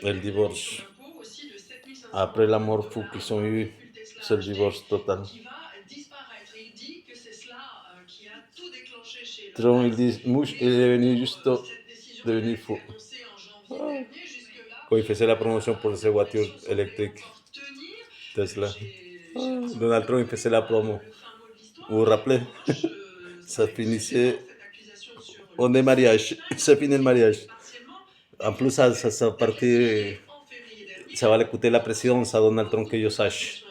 le divorce. Après $7 500 l'amour fou qu'ils ont eu, c'est le divorce total. Trump, il dit, Mouche, il est devenu juste devenu fou. Quand il faisait la promotion pour ses voitures électriques, Tesla. Donald Trump, il faisait la promo. Vous vous rappelez? Ça finissait on est mariage. Ça finit le mariage. En plus, ça partit, ça va le coûter la présidence à Donald Trump que yo sache.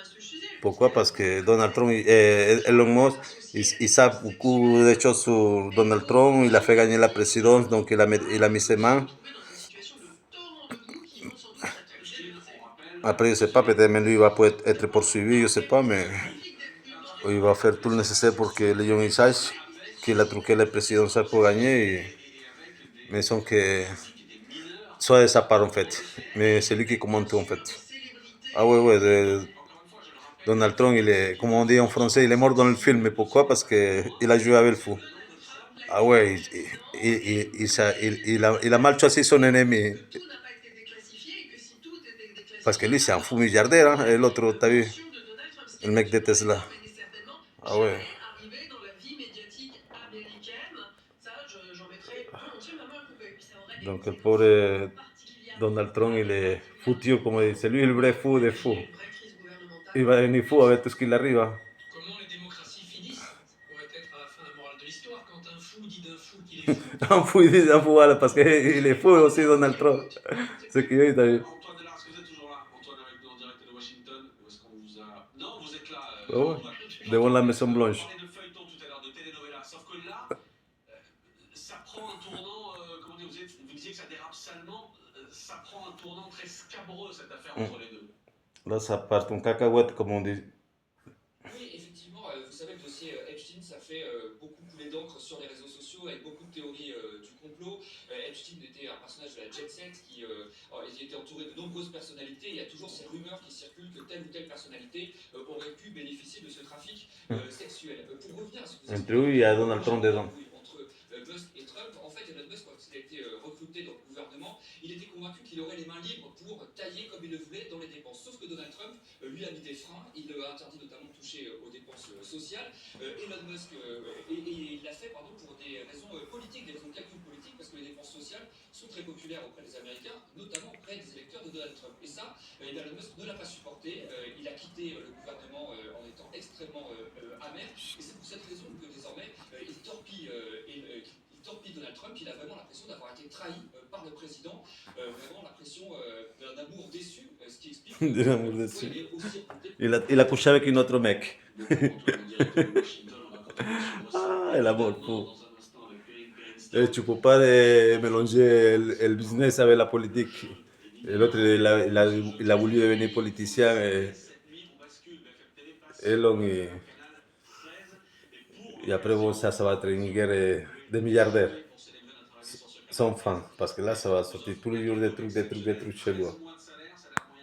Pourquoi? Parce que Donald Trump, Elon Musk, il sait beaucoup de choses sur Donald Trump, il a fait gagner la présidence, donc il a mis ses mains. Après, je sais pas, peut-être même lui va pouvoir être poursuivi, je sais pas, mais il va faire tout le nécessaire pour que les gens sachent qu'il a truqué la présidence pour gagner. Mais sans que soit de sa part en fait. Mais c'est lui qui commande tout en fait. Ah ouais, ouais, Donald Trump, il est, comme on dit en français, il est mort dans le film. Mais pourquoi? Parce qu'il a joué avec le fou. Ah ouais, il a mal choisi son ennemi. Parce que lui, c'est un fou milliardaire, hein, et l'autre, t'as vu, le mec de Tesla. Ah ouais. Donc le pauvre Donald Trump, il est foutu, comme dit. C'est lui le vrai fou des fous. Il va devenir fou avec tout ce qu'il arrive. Comment les démocraties finissent pourrait être à la fin la morale de l'histoire quand un fou dit d'un fou qu'il est fou. Un fou, il dit un fou, voilà, parce qu'il est fou aussi, Donald Trump. C'est qu'il est, t'as vu. Antoine Delars, est-ce que vous êtes toujours là? Antoine avec nous en direct de Washington. Ou est-ce qu'on vous a. Non, vous êtes là. Ah ouais. Devant la Maison On Blanche. parlait de feuilleton tout à l'heure, de telenovela. Sauf que là, ça prend un tournant. Comment dire, vous disiez que ça dérape salement. Ça prend un tournant très scabreux cette affaire entre les deux. Là, ça part en cacahuète, comme on dit. Oui, effectivement, vous savez, le dossier Epstein, ça fait beaucoup couler d'encre sur les réseaux sociaux avec beaucoup de théories du complot. Epstein était un personnage de la jet set il était entouré de nombreuses personnalités. Il y a toujours ces rumeurs qui circulent que telle ou telle personnalité aurait pu bénéficier de ce trafic sexuel. Pour revenir à ce que vous Entre lui, il y a Donald Trump dedans. entre Musk et Trump, en fait, Elon Musk, quand il a été recruté dans le gouvernement, il était convaincu qu'il aurait les mains libres pour tailler comme il le voulait dans les dépenses. Sauf que Donald Trump, lui, a mis des freins. Il a interdit notamment de toucher aux dépenses sociales. Elon Musk, et il l'a fait pardon, pour des raisons politiques, des raisons de calcul politique, parce que les dépenses sociales sont très populaires auprès des Américains, notamment auprès des électeurs de Donald Trump. Et ça, Elon Musk ne l'a pas supporté. Il a quitté le gouvernement en étant extrêmement amer. Et c'est pour cette raison que désormais, il torpille Donald Trump. Il a vraiment l'impression d'avoir été trahi par le président, vraiment l'impression d'un amour déçu, ce qui explique D'un amour déçu. Il a couché avec un autre mec. Ah, el amor fou. Tu peux pas mélanger le business avec la politique. Et l'autre, il a voulu devenir politicien. Et Elon, et après, bon, ça va être une guerre de milliardaires. Sans fin. Parce que là, ça va sortir tous les jours des trucs chez lui.